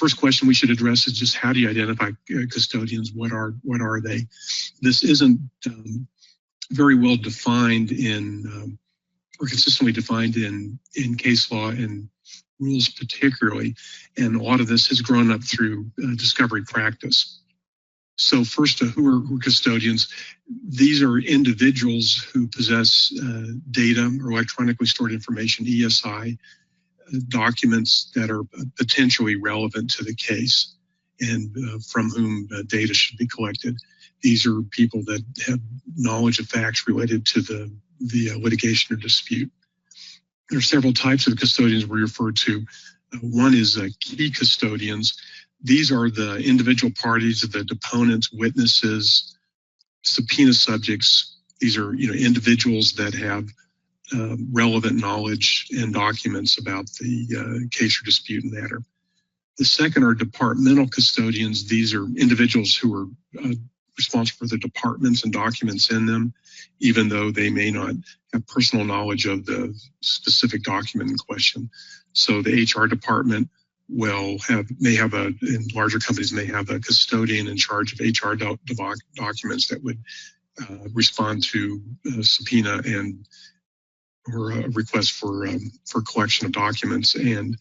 first question we should address is just how do you identify custodians? What are they? This isn't very well defined in or consistently defined in case law and rules particularly, and a lot of this has grown up through discovery practice. So first, who are custodians? These are individuals who possess data or electronically stored information, ESI, documents that are potentially relevant to the case and from whom data should be collected. These are people that have knowledge of facts related to the litigation or dispute. There are several types of custodians we refer to. One is key custodians. These are the individual parties, the deponents, witnesses, subpoena subjects. These are individuals that have relevant knowledge and documents about the case or dispute matter. The second are departmental custodians. These are individuals who are responsible for the departments and documents in them, even though they may not have personal knowledge of the specific document in question. So the HR department in larger companies may have a custodian in charge of HR documents that would respond to a subpoena or a request for collection of documents and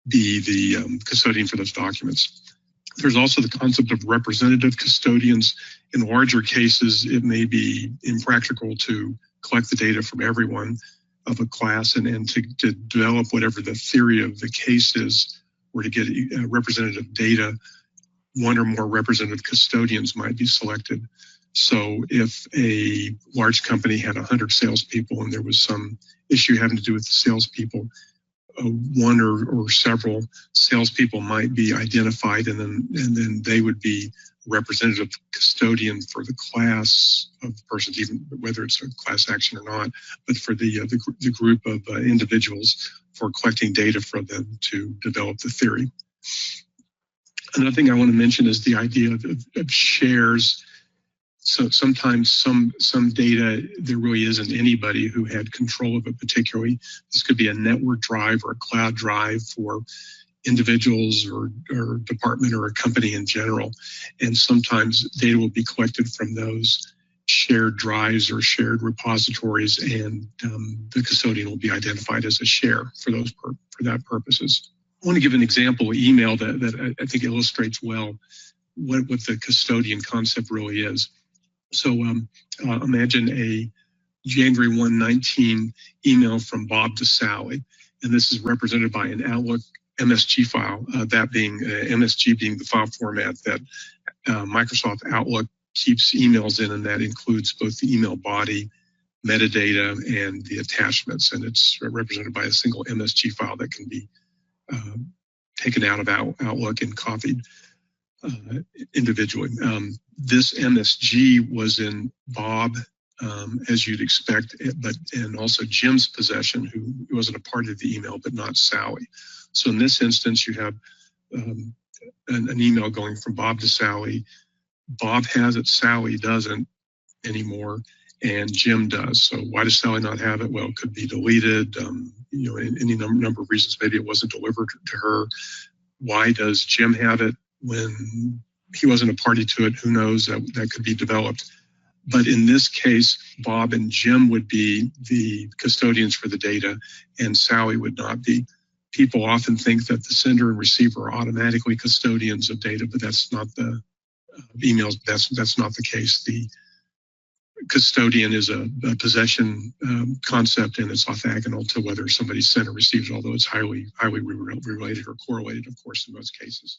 be the custodian for those documents. There's also the concept of representative custodians. In larger cases, it may be impractical to collect the data from everyone of a class and to develop whatever the theory of the case is, or to get representative data. One or more representative custodians might be selected. So if a large company had 100 salespeople and there was some issue having to do with the salespeople, one or several salespeople might be identified, and then they would be representative custodian for the class of persons, even whether it's a class action or not, but for the group of individuals for collecting data from them to develop the theory. Another thing I want to mention is the idea of shares. So sometimes some data, there really isn't anybody who had control of it particularly. This could be a network drive or a cloud drive for individuals or department or a company in general. And sometimes data will be collected from those shared drives or shared repositories, and the custodian will be identified as a share for that purposes. I want to give an example email that I think illustrates well what the custodian concept really is. So imagine a January 1/19 email from Bob to Sally, and this is represented by an Outlook MSG file, that being MSG being the file format that Microsoft Outlook keeps emails in, and that includes both the email body, metadata, and the attachments, and it's represented by a single MSG file that can be taken out of Outlook and copied individually. This MSG was in Bob, as you'd expect, and also Jim's possession, who wasn't a part of the email, but not Sally. So in this instance, you have an email going from Bob to Sally. Bob has it, Sally doesn't anymore, and Jim does. So why does Sally not have it? Well, it could be deleted, any number of reasons. Maybe it wasn't delivered to her. Why does Jim have it when he wasn't a party to it? Who knows? That could be developed. But in this case, Bob and Jim would be the custodians for the data, and Sally would not be. People often think that the sender and receiver are automatically custodians of data, but that's not the emails. That's not the case. The custodian is a possession concept, and it's orthogonal to whether somebody sent or received, although it's highly related or correlated, of course, in most cases.